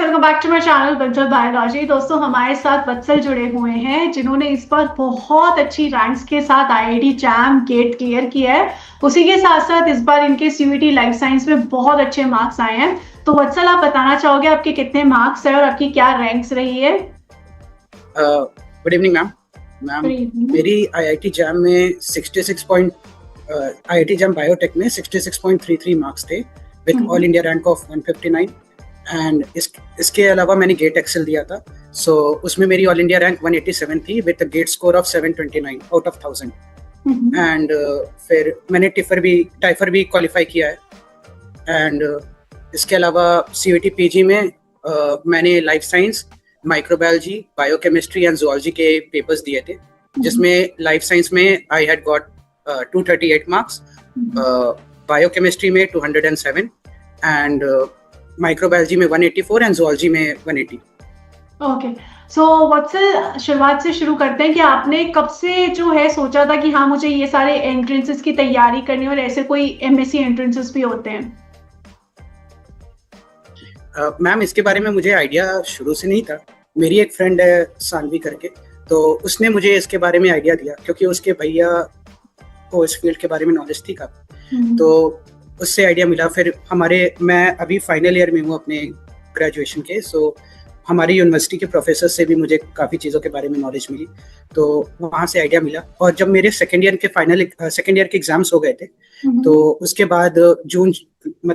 Welcome back to my channel Banjar biology. दोस्तों हमारे साथ वत्सल जुड़े हुए हैं जिन्होंने इस बार बहुत अच्छी रैंक्स के साथ आईआईटी जैम गेट क्लियर किया है। उसी के साथ साथ इस बार इनके सीयूईटी लाइफ साइंस में बहुत अच्छे मार्क्स आए हैं। तो वत्सल, आप बताना चाहोगे आपके कितने मार्क्स है और आपकी क्या रैंक्स रही है? Good evening ma'am. मेरी आईआईटी जैम में 66 आईआईटी जैम बायोटेक में 66.33 मार्क्स थे with all India rank of 159। And इसके अलावा मैंने गेट एक्सेल दिया था, सो उसमें मेरी ऑल इंडिया रैंक 187 थी with GATE score of 729 out of 1000। And फिर मैंने टाइफर भी क्वालिफाई किया है। एंड इसके अलावा सीयूईटी पीजी में मैंने life science, microbiology, biochemistry and zoology के पेपर्स दिए थे, जिसमें लाइफ साइंस में I had got 238 marks, biochemistry में 207 एंड माइक्रोबायोलॉजी में 184 एंड जूलॉजी में 180। ओके, सो वत्सल, शुरुआत से शुरू करते हैं कि आपने कब से जो है सोचा था कि हाँ मुझे ये सारे एंट्रेंसेस की तैयारी करनी है और ऐसे कोई एमएससी एंट्रेंसेस भी होते हैं? मैम इसके बारे में मुझे आइडिया शुरू से नहीं था। मेरी एक फ्रेंड है सानवी करके, तो उसने मुझे इसके बारे में आइडिया दिया क्योंकि उसके भैया को इस फील्ड के बारे में नॉलेज थी काफी, तो उससे आइडिया मिला। फिर मैं अभी फाइनल ईयर में हूँ अपने ग्रेजुएशन के, सो हमारी यूनिवर्सिटी के प्रोफेसर से भी मुझे काफ़ी चीज़ों के बारे में नॉलेज मिली, तो वहाँ से आइडिया मिला। और जब मेरे सेकेंड ईयर के एग्जाम्स हो गए थे, तो उसके बाद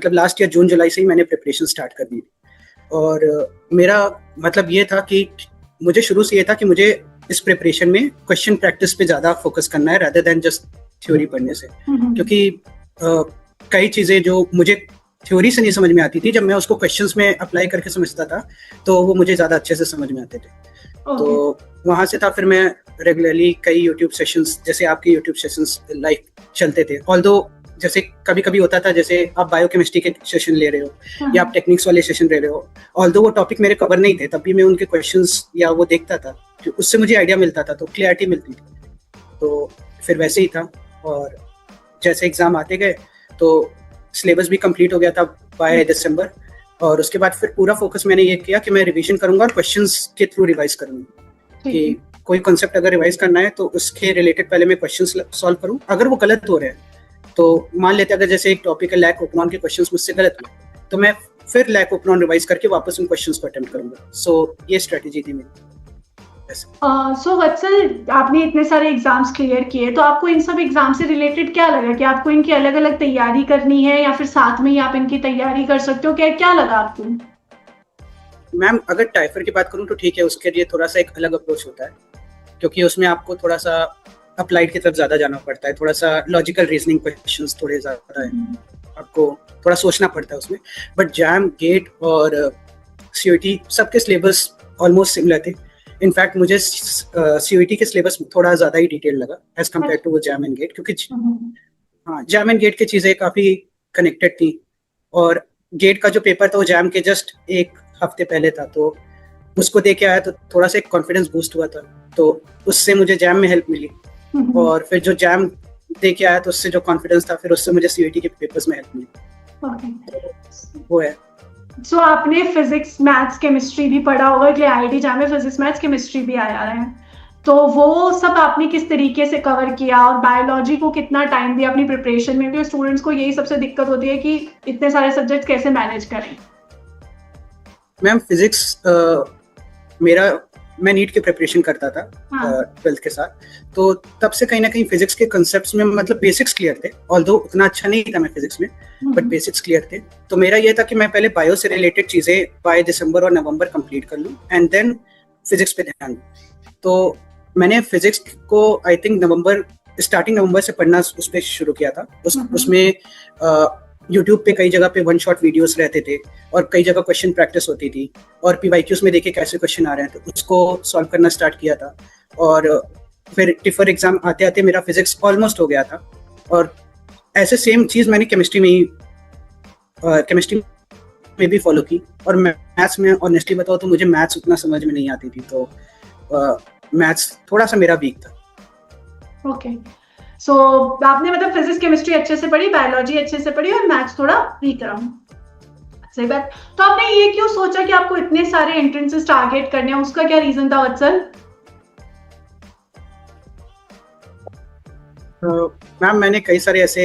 लास्ट ईयर जून जुलाई से ही मैंने प्रिपरेशन स्टार्ट कर दी। और मेरा मतलब ये था कि मुझे शुरू से ये था कि मुझे इस प्रिपरेशन में क्वेश्चन प्रैक्टिस पे ज़्यादा फोकस करना है रादर देन जस्ट थ्योरी पढ़ने से, क्योंकि कई चीज़ें जो मुझे थ्योरी से नहीं समझ में आती थी, जब मैं उसको क्वेश्चंस में अप्लाई करके समझता था तो वो मुझे ज़्यादा अच्छे से समझ में आते थे। तो वहाँ से था फिर मैं रेगुलरली कई यूट्यूब सेशंस, जैसे आपके यूट्यूब सेशंस लाइक चलते थे। ऑल्दो जैसे कभी कभी होता था, जैसे आप बायोकेमिस्ट्री के सेशन ले रहे हो या आप टेक्निक्स वाले सेशन ले रहे हो, ऑल्दो वो टॉपिक मेरे कवर नहीं थे, तब भी मैं उनके क्वेश्चंस या वो देखता था, उससे मुझे आइडिया मिलता था, तो क्लैरिटी मिलती थी। तो फिर वैसे ही था, और जैसे एग्जाम आते गए तो सिलेबस भी कंप्लीट हो गया था बाय दिसंबर। और उसके बाद फिर पूरा फोकस मैंने ये किया कि मैं रिवीजन करूंगा और क्वेश्चंस के थ्रू रिवाइज करूंगा, कि कोई कॉन्सेप्ट अगर रिवाइज करना है तो उसके रिलेटेड पहले मैं क्वेश्चंस सॉल्व करूं। अगर वो गलत हो रहे हैं तो मान लेते अगर जैसे एक टॉपिक है लैक ओपनॉन के क्वेश्चंस मुझसे गलत हुए, तो मैं फिर लैक ओपनॉन रिवाइज करके वापस उन क्वेश्चंस को अटेम्प्ट करूंगा। सो ये स्ट्रेटेजी थी मेरी। सो वत्सल, आपने इतने सारे एग्जाम्स क्लियर किए, तो आपको इन सब एग्जाम से रिलेटेड क्या लगा कि आपको इनकी अलग अलग तैयारी करनी है या फिर साथ में ही आप इनकी तैयारी कर सकते हो? क्या लगा आपको? मैम अगर टाइफर की बात करूं तो ठीक है, उसके लिए थोड़ा सा एक अलग अप्रोच होता है, क्योंकि उसमें आपको थोड़ा सा अप्लाइड की तरफ ज्यादा जाना पड़ता है, थोड़ा सा लॉजिकल रीजनिंग क्वेश्चंस थोड़े ज्यादा है, आपको थोड़ा सोचना पड़ता है उसमें। बट जैम, गेट और सीयूईटी सबके सिलेबस ऑलमोस्ट सिमिलर थे। इनफैक्ट मुझे सीयूईटी के सिलेबस थोड़ा ज्यादा ही डिटेल लगा as compared to JAM and GATE, क्योंकि हाँ जैम एंड गेट की चीजें काफी कनेक्टेड थी, और गेट का जो पेपर था वो जैम के जस्ट एक हफ्ते पहले था, तो उसको दे के आया तो थोड़ा सा कॉन्फिडेंस बूस्ट हुआ था, तो उससे मुझे जैम में हेल्प मिली। और फिर जो जैम दे के आया तो उससे जो कॉन्फिडेंस था, फिर उससे मुझे सीयूईटी के पेपर्स में हेल्प मिली। वो है। सो आपने फिजिक्स, मैथ्स, केमिस्ट्री भी पढ़ा होगा कि आईआईटी जैम में फिजिक्स, मैथ्स, केमिस्ट्री भी आया है, तो वो सब आपने किस तरीके से कवर किया और बायोलॉजी को कितना टाइम दिया अपनी प्रिपरेशन में? क्योंकि स्टूडेंट्स को यही सबसे दिक्कत होती है कि इतने सारे सब्जेक्ट कैसे मैनेज करें। मैम फिजिक्स मैं नीट की प्रिपरेशन करता था 12th के साथ, तो तब से कहीं ना कहीं फिजिक्स के कंसेप्ट्स में मतलब बेसिक्स क्लियर थे, ऑल्दो उतना अच्छा नहीं था मैं फिजिक्स में, बट बेसिक्स क्लियर थे। तो मेरा ये था कि मैं पहले बायो से रिलेटेड चीजें बाय दिसंबर और नवंबर कंप्लीट कर लूं एंड देन फिजिक्स पे ध्यान दूं। तो मैंने फिजिक्स को आई थिंक स्टार्टिंग नवंबर से पढ़ना उस पर शुरू किया था। उसमें यूट्यूब पे कई जगह पे वन शॉट वीडियोस रहते थे और कई जगह क्वेश्चन प्रैक्टिस होती थी, और पीवाईक्यूज में देखे कैसे क्वेश्चन आ रहे हैं तो उसको सॉल्व करना स्टार्ट किया था। और फिर टिफर एग्जाम आते आते मेरा फिजिक्स ऑलमोस्ट हो गया था, और ऐसे सेम चीज़ मैंने केमिस्ट्री में भी फॉलो की। और मैथ्स में ऑनेस्टली बताओ तो मुझे मैथ्स उतना समझ में नहीं आती थी, तो मैथ्स थोड़ा सा मेरा वीक था। ओके, सो आपने मतलब फिजिक्स, केमिस्ट्री अच्छे से पढ़ी, बायोलॉजी अच्छे से पढ़ी और मैथ्स थोड़ा वीक रहा। सही बात। तो आपने ये क्यों सोचा कि आपको इतने सारे एंट्रेंसेस टारगेट करने हैं, उसका क्या रीजन था वत्सल? मैम मैंने कई सारे ऐसे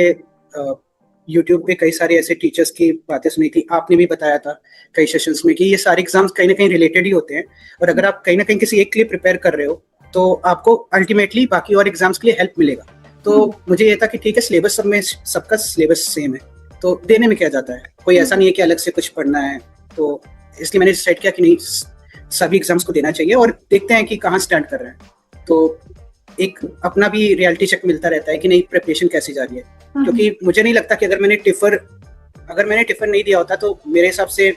यूट्यूब पे कई सारे ऐसे टीचर्स की बातें सुनी थी, आपने भी बताया था कई सेशंस में कि ये सारे एग्जाम्स कहीं ना कहीं रिलेटेड ही होते हैं, और अगर आप कहीं ना कहीं किसी एक के लिए प्रिपेयर कर रहे हो तो आपको अल्टीमेटली बाकी और एग्जाम्स के लिए हेल्प मिलेगा। तो मुझे ये था कि ठीक है, सिलेबस सब में सबका सिलेबस सेम है, तो देने में क्या जाता है, कोई ऐसा नहीं है कि अलग से कुछ पढ़ना है। तो इसलिए मैंने डिसाइड किया कि नहीं, सभी एग्जाम्स को देना चाहिए और देखते हैं कि कहाँ स्टैंड कर रहे हैं। तो एक अपना भी रियलिटी चेक मिलता रहता है कि नहीं प्रिपरेशन कैसी जा रही है, क्योंकि मुझे नहीं लगता कि अगर मैंने टिफर नहीं दिया होता तो मेरे हिसाब से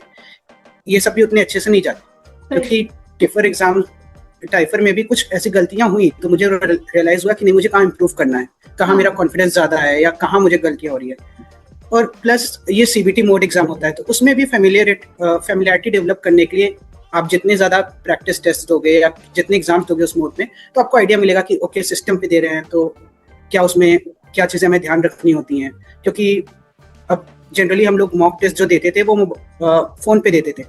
ये सब भी उतने अच्छे से नहीं जाते, क्योंकि टिफर एग्जाम टाइफर में भी कुछ ऐसी गलतियां हुई तो मुझे रियलाइज हुआ कि नहीं, मुझे कहाँ इम्प्रूव करना है, कहाँ मेरा कॉन्फिडेंस ज्यादा है या कहाँ मुझे गलतियां हो रही है। और प्लस ये सीबीटी मोड एग्जाम होता है तो उसमें भी फैमिलियरिटी डेवलप करने के लिए आप जितने ज्यादा प्रैक्टिस टेस्ट दोगे या जितने एग्जाम्स दोगे उस मोड में, तो आपको आइडिया मिलेगा कि ओके सिस्टम पे दे रहे हैं तो क्या उसमें क्या चीजें हमें ध्यान रखनी होती हैं। क्योंकि अब जनरली हम लोग मॉक टेस्ट जो देते थे वो फोन पे देते थे,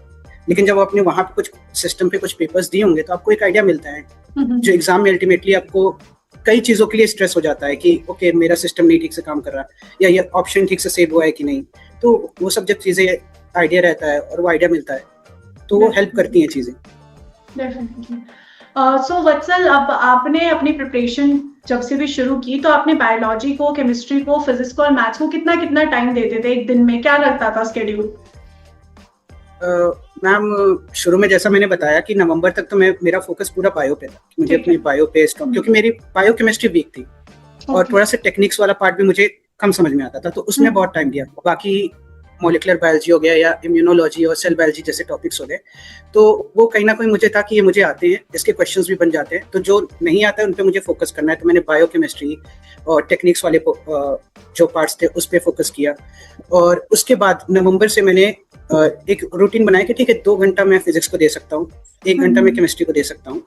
लेकिन जब आपने वहां पे कुछ सिस्टम पे कुछ पेपर्स दिए होंगे तो आपको एक आइडिया मिलता है जो एग्जाम में अल्टीमेटली आपको कई चीजों के लिए स्ट्रेस हो जाता है कि ओके मेरा सिस्टम नहीं ठीक से काम कर रहा या ये ऑप्शन ठीक से सेव हुआ है कि नहीं। तो वो सब जब चीजें आइडिया रहता है और वो आइडिया मिलता है तो वो हेल्प करती हैं चीजें। सो वत्सल, अब आपने अपनी प्रिपरेशन जब से भी शुरू की तो आपने बायोलॉजी को, केमिस्ट्री को, फिजिक्स को और मैथ्स को कितना कितना टाइम देते थे एक दिन में, क्या लगता था स्केड्यूल? मैम शुरू में जैसा मैंने बताया कि नवंबर तक तो मेरा फोकस पूरा बायो पे था, मुझे अपनी बायो पे क्योंकि मेरी बायो केमिस्ट्री वीक थी और थोड़ा सा टेक्निक्स वाला पार्ट भी मुझे कम समझ में आता था, तो उसमें बहुत टाइम दिया। बाकी मॉलिक्यूलर बायोलॉजी हो गया या इम्यूनोलॉजी और सेल बायोलॉजी जैसे टॉपिक्स हो गए, तो वो कहीं ना कहीं मुझे था कि ये मुझे आते हैं, इसके क्वेश्चंस भी बन जाते हैं, तो जो नहीं आता है उन पे मुझे फोकस करना है। तो मैंने बायो केमिस्ट्री और टेक्निक्स वाले जो पार्ट्स थे उस पर फोकस किया। और उसके बाद नवंबर से मैंने एक रूटीन बनाया कि ठीक है 2 घंटा मैं फिजिक्स को दे सकता हूँ, 1 घंटा मैं केमिस्ट्री को दे सकता हूँ।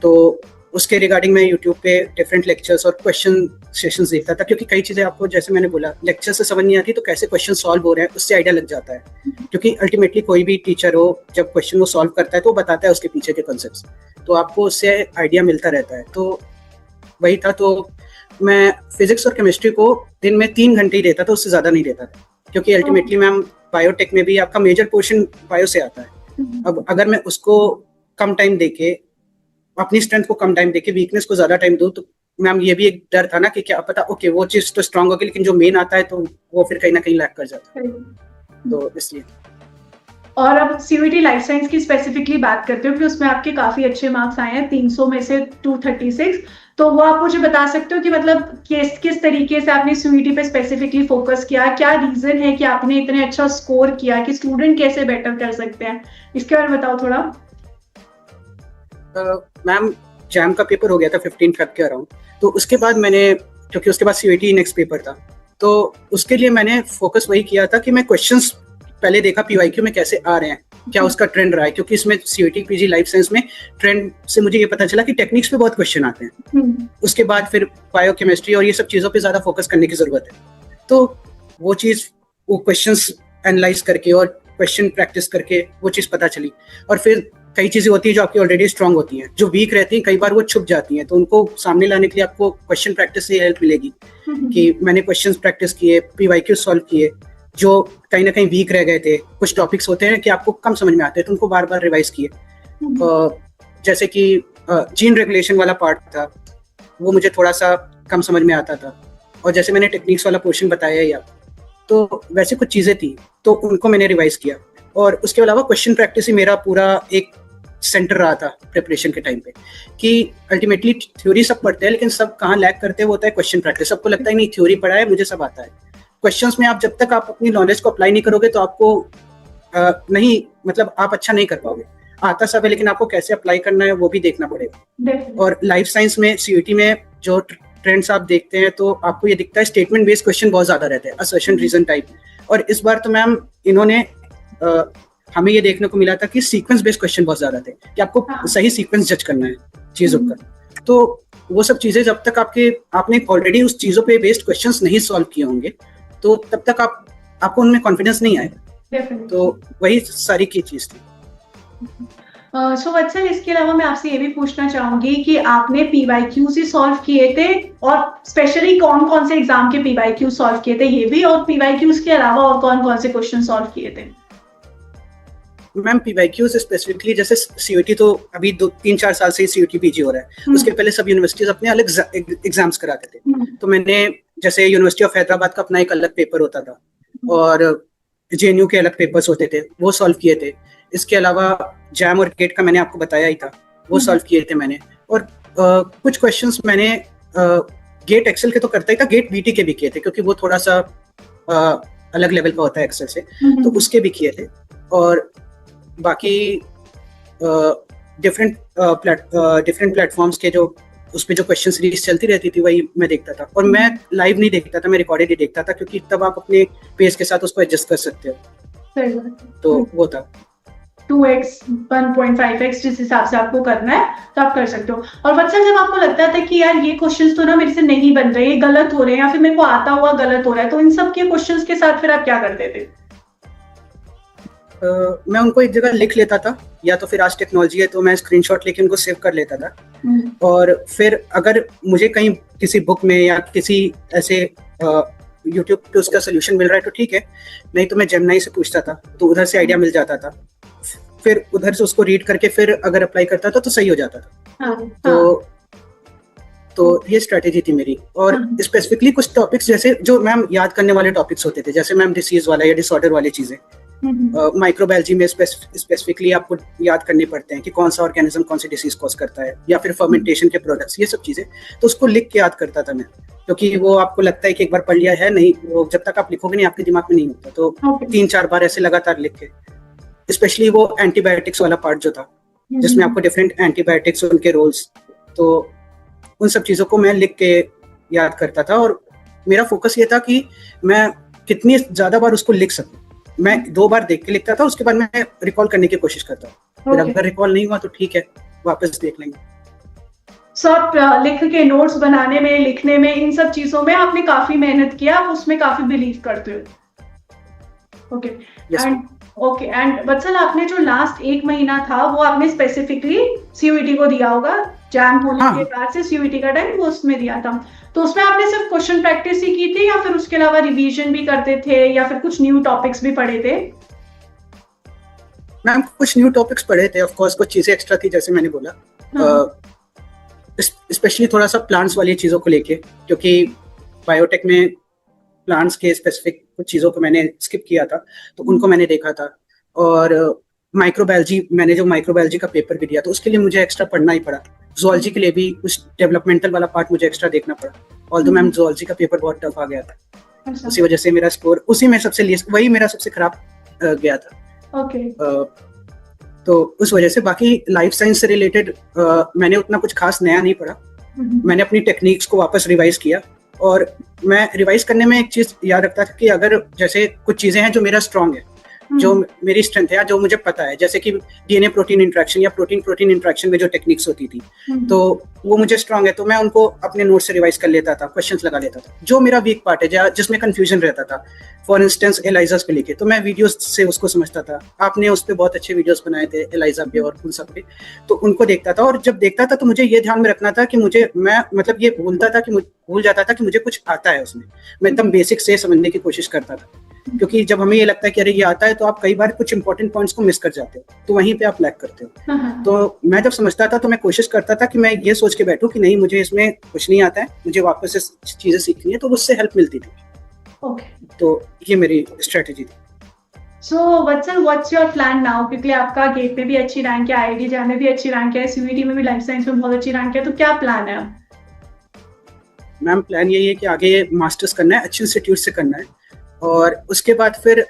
तो उसके रिगार्डिंग मैं यूट्यूब पे डिफरेंट लेक्चर्स और क्वेश्चन सेशंस देखता था, क्योंकि कई चीज़ें आपको जैसे मैंने बोला लेक्चर से समझ नहीं आती, तो कैसे क्वेश्चन सॉल्व हो रहे हैं उससे आइडिया लग जाता है। क्योंकि अल्टीमेटली कोई भी टीचर हो जब क्वेश्चन वो सॉल्व करता है तो वो बताता है उसके पीछे के कॉन्सेप्ट्स, तो आपको उससे आइडिया मिलता रहता है। तो वही था, तो मैं फिजिक्स और केमिस्ट्री को दिन में 3 घंटे ही देता था, उससे ज़्यादा नहीं देता था, क्योंकि अल्टीमेटली मैम बायोटेक में भी आपका मेजर पोर्शन बायो से आता है। अब अगर मैं उसको कम टाइम देके, अपनी स्ट्रेंथ को कम टाइम देके वीकनेस को ज्यादा टाइम दूं, तो मैम ये भी एक डर था ना कि क्या पता ओके वो चीज तो स्ट्रांग होगी लेकिन जो मेन आता है तो वो फिर कहीं ना कहीं लैक कर जाता है, तो इसलिए। और अब सीयूईटी लाइफ साइंस की स्पेसिफिकली बात करते हो कि उसमें आपके काफी अच्छे मार्क्स आए हैं, 300 में से 236, तो वो आप मुझे बता सकते हो कि मतलब किस तरीके से आपने सीयूईटी पे स्पेसिफिकली फोकस किया, क्या रीजन है कि आपने इतने अच्छा स्कोर किया, कि स्टूडेंट कैसे बेटर कर सकते हैं, इसके बारे में बताओ थोड़ा। मैम जैम का पेपर हो गया था 15 फेब के अराउंड, तो उसके बाद मैंने, क्योंकि उसके बाद सीयूईटी नेक्स्ट पेपर था, तो उसके लिए मैंने फोकस वही किया था कि मैं क्वेश्चंस पहले देखा पीवाईक्यू में कैसे आ रहे हैं, क्या उसका ट्रेंड रहा है, क्योंकि इसमें सीयूईटी पीजी लाइफ साइंस में ट्रेंड से मुझे ये पता चला कि टेक्निक्स पे बहुत क्वेश्चन आते हैं। उसके बाद फिर बायो केमिस्ट्री और ये सब चीज़ों पे ज़्यादा फोकस करने की ज़रूरत है, तो वो चीज़, वो क्वेश्चंस एनालाइज करके और क्वेश्चन प्रैक्टिस करके वो चीज़ पता चली। और फिर कई चीज़ें होती है जो आपकी ऑलरेडी स्ट्रांग होती हैं, जो वीक रहती हैं कई बार वो छुप जाती हैं, तो उनको सामने लाने के लिए आपको क्वेश्चन प्रैक्टिस से हेल्प मिलेगी कि मैंने क्वेश्चंस प्रैक्टिस किए, पीवाईक्यू सॉल्व किए, जो कहीं ना कहीं वीक रह गए थे। कुछ टॉपिक्स होते हैं कि आपको कम समझ में आते हैं तो उनको बार बार रिवाइज किए। जैसे कि जीन रेगुलेशन वाला पार्ट था, वो मुझे थोड़ा सा कम समझ में आता था, और जैसे मैंने टेक्निक्स वाला पोर्शन बताया या तो वैसे कुछ चीज़ें थी तो उनको मैंने रिवाइज किया। और उसके अलावा क्वेश्चन प्रैक्टिस ही मेरा पूरा एक सेंटर रहा था प्रिपरेशन के टाइम पे, कि अल्टीमेटली थ्योरी सब पढ़ते हैं लेकिन सब कहाँ लैक करते हैं वो होता है क्वेश्चन प्रैक्टिस। सबको लगता है नहीं थ्योरी पढ़ा है मुझे सब आता है, क्वेश्चंस में आप जब तक आप अपनी नॉलेज को अप्लाई नहीं करोगे तो आपको नहीं, मतलब आप अच्छा नहीं कर पाओगे। आता सब है लेकिन आपको कैसे अप्लाई करना है वो भी देखना पड़ेगा। और लाइफ साइंस में सीयूईटी में जो ट्रेंड्स आप देखते हैं तो आपको ये दिखता है स्टेटमेंट बेस्ड क्वेश्चन बहुत ज्यादा रहते हैं, असर्शन रीजन टाइप। और इस बार तो मैम इन्होंने हमें ये देखने को मिला था कि सीक्वेंस बेस्ड क्वेश्चन बहुत ज्यादा थे, कि आपको सही सीक्वेंस जज करना है चीजों का। तो वो सब चीजें जब तक आपने ऑलरेडी उस चीजों पे बेस्ड क्वेश्चंस नहीं सॉल्व किए होंगे तो तब तक आपको उनमें कॉन्फिडेंस नहीं आएगा। डेफिनेटली। तो वही सारी की चीज थी। सो वत्सल, इसके अलावा मैं आपसे ये भी पूछना चाहूंगी कि आपने पीवाईक्यूज ही सॉल्व किए थे, और स्पेशली कौन कौन से एग्जाम के पीवाईक्यूज सॉल्व किए थे ये भी, और पीवाईक्यूज के अलावा और कौन कौन से क्वेश्चन सॉल्व किए थे? मैम पीवाईक्यू से स्पेसिफिकली जैसे सीयूटी तो अभी 2-3-4 साल से ही सीयूटी पीजी हो रहा है, उसके पहले सब यूनिवर्सिटीज अपने अलग एग्जाम्स कराते थे। तो मैंने जैसे यूनिवर्सिटी ऑफ हैदराबाद का अपना एक अलग पेपर होता था, और जेएनयू के अलग पेपर्स होते थे, वो सॉल्व किए थे। इसके अलावा जैम और गेट का मैंने आपको बताया ही था, वो सॉल्व किए थे मैंने। और कुछ क्वेश्चंस मैंने गेट एक्सेल के तो करता ही था, गेट बीटी के भी किए थे, क्योंकि वो थोड़ा सा अलग लेवल का होता है एक्सेल से, तो उसके भी किए थे। और बाकी डिफरेंट प्लेटफॉर्म्स के जो उस पे जो क्वेश्चन सीरीज चलती रहती थी वही मैं देखता था। और मैं लाइव नहीं देखता था, मैं रिकॉर्डेड ही देखता था, क्योंकि तब आप अपने पेस के साथ उसको एडजस्ट कर सकते हो। तो वो था 2x 1.5x जिस हिसाब से आपको करना है तो आप कर सकते हो। और वत्सल, जब आपको लगता था कि यार ये क्वेश्चंस तो ना मेरे से नहीं बन रहे, ये गलत हो रहे हैं, या फिर मेरे को आता हुआ गलत हो रहा है, तो इन सब के क्वेश्चंस के साथ फिर आप क्या करते थे? मैं उनको एक जगह लिख लेता था, या तो फिर आज टेक्नोलॉजी है तो मैं स्क्रीनशॉट लेके उनको सेव कर लेता था। और फिर अगर मुझे कहीं किसी बुक में या किसी ऐसे यूट्यूब पे उसका सोल्यूशन मिल रहा है तो ठीक है, नहीं तो मैं जेमिनी से पूछता था, तो उधर से आइडिया मिल जाता था। फिर उधर से उसको रीड करके फिर अगर अप्लाई करता था तो सही हो जाता था। तो ये स्ट्रेटेजी थी मेरी। और स्पेसिफिकली कुछ टॉपिक्स जैसे जो मैम याद करने वाले टॉपिक्स होते थे, जैसे मैम डिसीज वाला या डिसऑर्डर वाली चीजें, माइक्रोबायोलॉजी में स्पेसिफिकली आपको याद करने पड़ते हैं कि कौन सा ऑर्गेनिज्म कौन सी डिसीज कॉज करता है, या फिर फर्मेंटेशन के प्रोडक्ट्स, ये सब चीजें। तो उसको लिख के याद करता था मैं, क्योंकि वो आपको लगता है कि एक बार पढ़ लिया है, नहीं वो जब तक आप लिखोगे नहीं आपके दिमाग में नहीं होता। तो 3-4 बार ऐसे लगातार लिख के, स्पेशली वो एंटीबायोटिक्स वाला पार्ट जो था, जिसमें आपको डिफरेंट एंटीबायोटिक्स उनके रोल्स, तो उन सब चीजों को मैं लिख के याद करता था। और मेरा फोकस ये था कि मैं कितनी ज्यादा बार उसको लिख सकूं। मैं 2 बार देख के लिखता था, उसके बाद मैं रिकॉल करने की कोशिश करता था। फिर अगर रिकॉल नहीं हुआ तो ठीक है, वापस देख लेंगे। सो आप लिख के नोट्स बनाने में, लिखने में, इन सब चीजों में आपने काफी मेहनत किया, आप उसमें काफी बिलीव करते हो। ओके एंड वत्सल, आपने जो लास्ट 1 महीना था वो आपने स्पेसिफिकली सीयूईटी को दिया होगा, जैम होने के बाद से सीयूईटी का टाइम वो उसमें दिया था। तो उसमें आपने सिर्फ क्वेश्चन प्रैक्टिस ही की थी, या फिर उसके अलावा रिवीजन भी करते थे, या फिर कुछ न्यू टॉपिक्स भी पढ़े थे? मैम कुछ न्यू टॉपिक्स पढ़े थे, ऑफ कोर्स कुछ चीजें एक्स्ट्रा थी, जैसे मैंने बोला, स्पेशली थोड़ा सा प्लांट्स वाली चीजों को लेके, क्योंकि बायोटेक में प्लांट्स के स्पेसिफिक कुछ चीजों को मैंने स्किप किया था, तो उनको मैंने देखा था। और माइक्रोबायोलॉजी, मैंने जो माइक्रोबायोलॉजी का पेपर भी दिया तो उसके लिए मुझे एक्स्ट्रा पढ़ना ही पड़ा। ज़ूलॉजी के लिए भी कुछ डेवलपमेंटल वाला पार्ट मुझे एक्स्ट्रा देखना पड़ा, ऑल्दो मैम ज़ूलॉजी का पेपर बहुत टफ आ गया था। उसी वजह से मेरा स्कोर उसी में वही मेरा सबसे खराब गया था। तो उस वजह से बाकी लाइफ साइंस से रिलेटेड मैंने उतना कुछ खास नया नहीं पढ़ा। मैंने अपनी टेक्निक्स को वापस रिवाइज किया, और मैं रिवाइज करने में एक चीज याद रखता था कि अगर जैसे कुछ चीजें हैं जो मेरा स्ट्रांग है, जो मेरी स्ट्रेंथ है, जो मुझे पता है, जैसे कि डीएनए प्रोटीन इंटरेक्शन या प्रोटीन प्रोटीन इंटरेक्शन में जो टेक्निक्स होती थी, तो वो मुझे स्ट्रांग है, तो मैं उनको अपने नोट से रिवाइज कर लेता था, क्वेश्चंस लगा लेता था। जो मेरा वीक पार्ट है, जिसमें कंफ्यूजन रहता था, फॉर इंस्टेंस एलाइजास पे लेके, तो मैं वीडियोस से उसको समझता था। आपने उस पर बहुत अच्छे वीडियोस बनाए थे एलाइजा पे और उन सब पे, तो उनको देखता था। और जब देखता था तो मुझे ये ध्यान में रखना था कि मैं मतलब ये भूल जाता था कि मुझे कुछ आता है उसमें। मैं एकदम बेसिक से समझने की कोशिश करता था, क्योंकि जब हमें ये लगता है कि अरे ये आता है, तो आप कई बार कुछ इंपॉर्टेंट पॉइंट्स को मिस कर जाते हो, तो वहीं पे आप लैग करते हो। तो मैं जब समझता था तो मैं कोशिश करता था कि मैं ये सोच के बैठूं कि नहीं, मुझे इसमें कुछ नहीं आता है, मुझे वापस से चीजें सीखनी है, तो उससे हेल्प मिलती थी। तो ये मेरी स्ट्रेटेजी थी। सो वत्सल, व्हाट्स योर प्लान नाउ? क्योंकि आपका गेट में भी अच्छी रैंक है, आईआईटी जैम में भी अच्छी रैंक है, सीयूईटी में भी लाइफ साइंस में बहुत अच्छी रैंक है, तो क्या प्लान है? मैम प्लान यही है कि आगे मास्टर्स करना है, अच्छे इंस्टीट्यूट से करना है, और उसके बाद फिर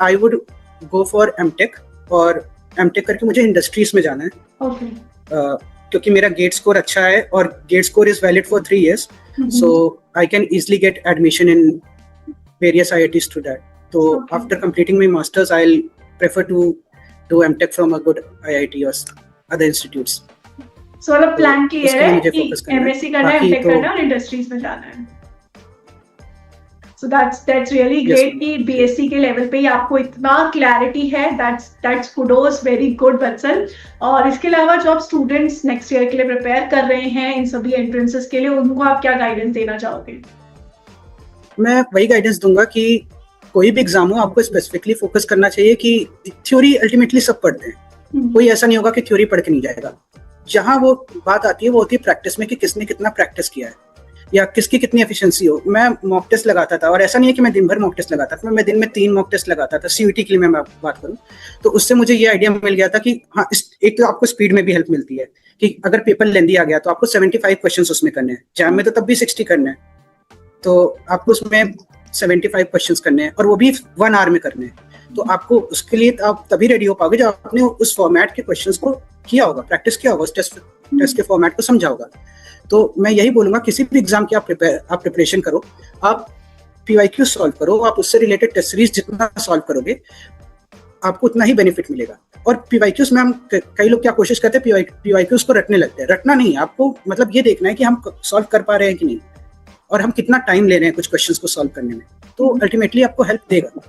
I would go for MTech, और एमटेक करके मुझे इंडस्ट्रीज में जाना है। क्योंकि मेरा गेट स्कोर अच्छा है, और GATE score is valid for 3 years, so I can easily get admission in various IITs to that. So after completing my masters, I'll prefer to do MTech from a good IIT or other institutes. So मतलब plan clear है कि MSc करना है, MTech करना है और industries में जाना है। So that's really Yes, great ma'am. कि बीएससी के लेवल पे ही आपको इतना क्लैरिटी है. दैट्स कुडोस, वेरी गुड वत्सल. और इसके अलावा जो आप स्टूडेंट्स नेक्स्ट ईयर के लिए प्रिपेयर कर रहे हैं इन सभी एंट्रेंसेस के लिए, उनको आप क्या गाइडेंस देना चाहोगे? मैं वही गाइडेंस दूंगा कि कोई भी एग्जाम हो आपको स्पेसिफिकली फोकस करना चाहिए कि थ्योरी अल्टीमेटली सब पढ़ते हैं. कोई ऐसा नहीं होगा कि थ्योरी पढ़ के नहीं जाएगा. जहां वो बात आती है वो होती है प्रैक्टिस में कि किसने कितना प्रैक्टिस किया है या किसकी कितनी एफिशिएंसी हो. मैं मॉक टेस्ट लगाता था और ऐसा नहीं है कि मैं दिन भर मॉक टेस्ट लगाता था. मैं दिन में 3 मॉक टेस्ट लगाता था. सीयूटी के लिए मैं बात करूं तो उससे मुझे ये आइडिया मिल गया था कि हाँ, एक तो आपको स्पीड में भी हेल्प मिलती है कि अगर पेपर लेंदी आ गया तो आपको 75 क्वेश्चन उसमें करने हैं. जैम में तो तब भी 60 करने हैं, तो आपको उसमें 75 क्वेश्चंस करने हैं और वो भी 1 आवर में करने हैं. तो आपको उसके लिए आप तभी रेडी हो पाओगे जब आपने उस फॉर्मेट के क्वेश्चंस को किया होगा, प्रैक्टिस किया होगा, उस टेस्ट के फॉर्मेट को समझा होगा. तो मैं यही बोलूंगा किसी भी एग्जाम की आप प्रिपरेशन करो, आप पीवाईक्यू सॉल्व करो, आप उससे रिलेटेड टेस्ट सीरीज जितना सॉल्व करोगे आपको उतना ही बेनिफिट मिलेगा. और पीवाईक्यूज में हम कई लोग क्या कोशिश करते हैं, पीवाईक्यूज को रटने लगते हैं. रटना नहीं, आपको मतलब ये देखना है कि हम सॉल्व कर पा रहे हैं कि नहीं और हम कितना टाइम ले रहे हैं कुछ क्वेश्चंस को सॉल्व करने में. तो अल्टीमेटली आपको हेल्प देगा.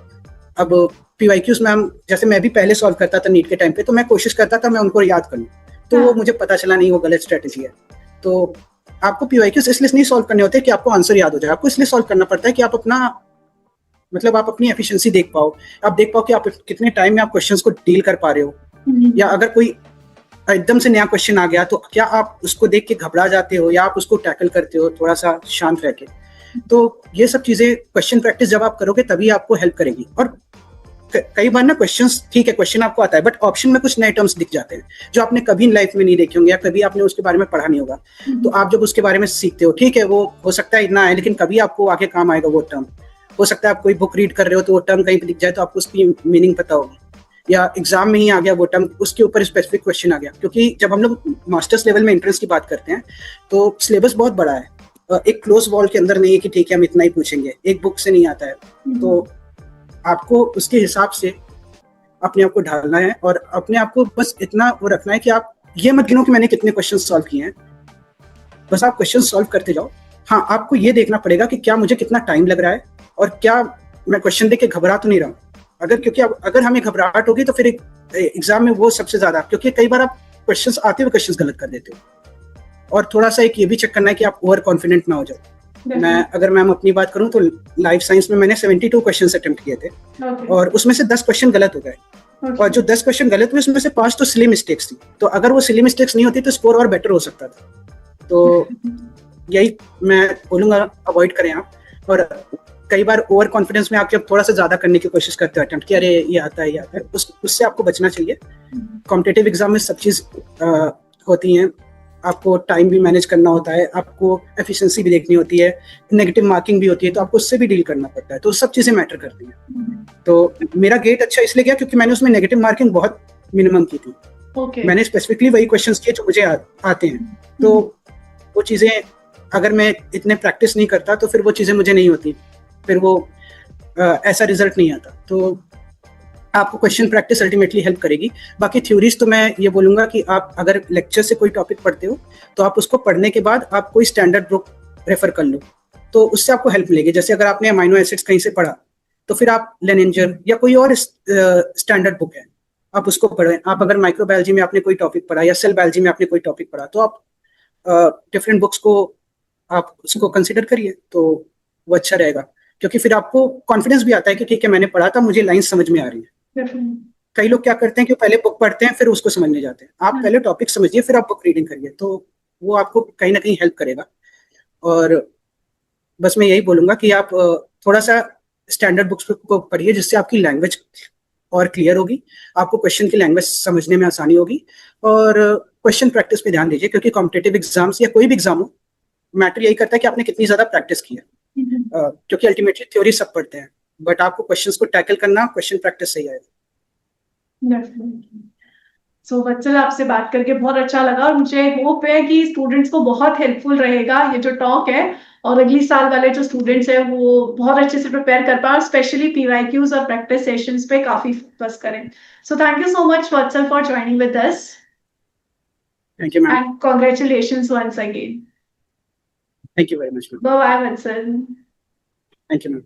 अब पीवाईक्यूज में हम, जैसे मैं भी पहले सॉल्व करता था नीट के टाइम पे, तो मैं कोशिश करता था मैं उनको याद करूं, तो वो मुझे पता चला नहीं वो गलत स्ट्रेटेजी है. तो आपको पीवाईक्यूज इसलिए नहीं सॉल्व करने होते कि आपको आंसर याद हो जाए. आपको इसलिए सॉल्व करना पड़ता है कि आप अपना मतलब आप अपनी एफिशिएंसी देख पाओ, आप देख पाओ कि आप कितने टाइम में आप क्वेश्चंस को डील कर पा रहे हो. या अगर कोई एकदम से नया क्वेश्चन आ गया तो क्या आप उसको देख के घबरा जाते हो या आप उसको टैकल करते हो थोड़ा सा शांत रह के. तो ये सब चीजें क्वेश्चन प्रैक्टिस जब आप करोगे तभी आपको हेल्प करेगी. और कई बार ना क्वेश्चंस, ठीक है क्वेश्चन आपको आता है बट ऑप्शन में कुछ नए टर्म्स दिख जाते हैं जो आपने कभी लाइफ में नहीं देखे होंगे या कभी आपने उसके बारे में पढ़ा नहीं होगा. तो आप जब उसके बारे में सीखते हो, ठीक है वो हो सकता है इतना है लेकिन कभी आपको आगे काम आएगा वो टर्म. हो सकता है आप कोई बुक रीड कर रहे हो तो वो टर्म कहीं पे दिख जाए तो आपको उसकी मीनिंग पता होगी, या एग्जाम में ही आ गया वो टर्म, उसके ऊपर स्पेसिफिक क्वेश्चन आ गया. क्योंकि जब हम लोग मास्टर्स लेवल में एंट्रेंस की बात करते हैं तो सिलेबस बहुत बड़ा है. एक क्लोज वॉल के अंदर नहीं है कि ठीक है हम इतना ही पूछेंगे, एक बुक से नहीं आता है. तो आपको उसके हिसाब से अपने आप को ढालना है और अपने आप को बस इतना वो रखना है कि आप ये मत गिनो कि मैंने कितने क्वेश्चन सॉल्व किए हैं. बस आप क्वेश्चन सॉल्व करते जाओ. हाँ, आपको ये देखना पड़ेगा कि क्या मुझे कितना टाइम लग रहा है और क्या मैं क्वेश्चन देख के घबरा तो नहीं रहा. क्योंकि अगर हमें घबराहट होगी तो फिर एग्जाम में वो सबसे ज्यादा, क्योंकि कई बार आप क्वेश्चंस आते हुए क्वेश्चंस गलत कर देते हो. और थोड़ा सा एक ये भी चेक करना है कि आप ओवर कॉन्फिडेंट ना हो जाओ. अगर मैं अपनी बात करूं तो लाइफ साइंस में मैंने 72 क्वेश्चंस अटेम्प्ट किए थे और उसमें से 10 क्वेश्चन गलत हो गए. और जो 10 क्वेश्चन गलत हुए उसमें से 5 तो सिली मिस्टेक्स थी. तो अगर वो सिली मिस्टेक्स नहीं होती तो स्कोर और बेटर हो सकता था. तो यही मैं बोलूंगा, अवॉइड करें आप. और कई बार ओवर कॉन्फिडेंस में आप थोड़ा सा ज्यादा करने की कोशिश करते हो अटेम्प्ट कि अरे ये आता है ये आता है, उससे आपको बचना चाहिए. कॉम्पिटिटिव एग्जाम में सब चीज होती हैं. आपको टाइम भी मैनेज करना होता है, आपको एफिशिएंसी भी देखनी होती है, नेगेटिव मार्किंग भी होती है, तो आपको उससे भी डील करना पड़ता है. तो सब चीजें मैटर करती हैं. तो मेरा गेट अच्छा इसलिए गया क्योंकि मैंने उसमें नेगेटिव मार्किंग बहुत मिनिमम की थी. मैंने स्पेसिफिकली वही क्वेश्चंस किए जो मुझे आते हैं. तो वो चीजें अगर मैं इतने प्रैक्टिस नहीं करता तो फिर वो चीजें मुझे नहीं होती, फिर वो ऐसा रिजल्ट नहीं आता. तो आपको क्वेश्चन प्रैक्टिस अल्टीमेटली हेल्प करेगी. बाकी थ्योरीज तो मैं ये बोलूंगा कि आप अगर लेक्चर से कोई टॉपिक पढ़ते हो तो आप उसको पढ़ने के बाद आप कोई स्टैंडर्ड बुक रेफर कर लो, तो उससे आपको हेल्प मिलेगी. जैसे अगर आपने अमाइनो एसिड्स कहीं से पढ़ा तो फिर आप लेनिंजर या कोई और स्टैंडर्ड बुक है आप उसको पढ़ें. आप अगर माइक्रोबायोलॉजी में आपने कोई टॉपिक पढ़ा या सेल बायोलॉजी में आपने कोई टॉपिक पढ़ा तो आप डिफरेंट बुक्स को आप उसको कंसिडर करिए, तो वो अच्छा रहेगा. क्योंकि फिर आपको कॉन्फिडेंस भी आता है कि ठीक है मैंने पढ़ा था, मुझे लाइन समझ में आ रही है. कई लोग क्या करते हैं कि पहले बुक पढ़ते हैं फिर उसको समझने जाते हैं. आप पहले टॉपिक समझिए फिर आप बुक रीडिंग करिए, तो वो आपको कहीं ना कहीं हेल्प करेगा. और बस मैं यही बोलूंगा कि आप थोड़ा सा स्टैंडर्ड बुक्स को पढ़िए जिससे आपकी लैंग्वेज और क्लियर होगी, आपको क्वेश्चन की लैंग्वेज समझने में आसानी होगी. और क्वेश्चन प्रैक्टिस पे ध्यान दीजिए क्योंकि कॉम्पिटिटिव एग्जाम्स या कोई भी एग्जाम हो, मैटर यही करता है कि आपने कितनी ज्यादा प्रैक्टिस की है. क्योंकि अल्टीमेटली थ्योरी सब पढ़ते हैं बट आपको क्वेश्चंस को टैकल करना क्वेश्चन प्रैक्टिस से ही आएगा. सो वत्सल, आपसे बात करके बहुत अच्छा लगा और मुझे होप है कि स्टूडेंट्स को बहुत हेल्पफुल रहेगा ये जो टॉक है, और अगली साल वाले जो स्टूडेंट्स हैं वो बहुत अच्छे से प्रिपेयर कर पाए और स्पेशली पीवाईक्यूज और प्रैक्टिस सेशंस पे काफी फोकस करें. So thank you so much Vatsal for joining with us. Thank you ma'am. And congratulations once again. Thank you very much ma'am. Bye bye Vatsal. Thank you ma'am.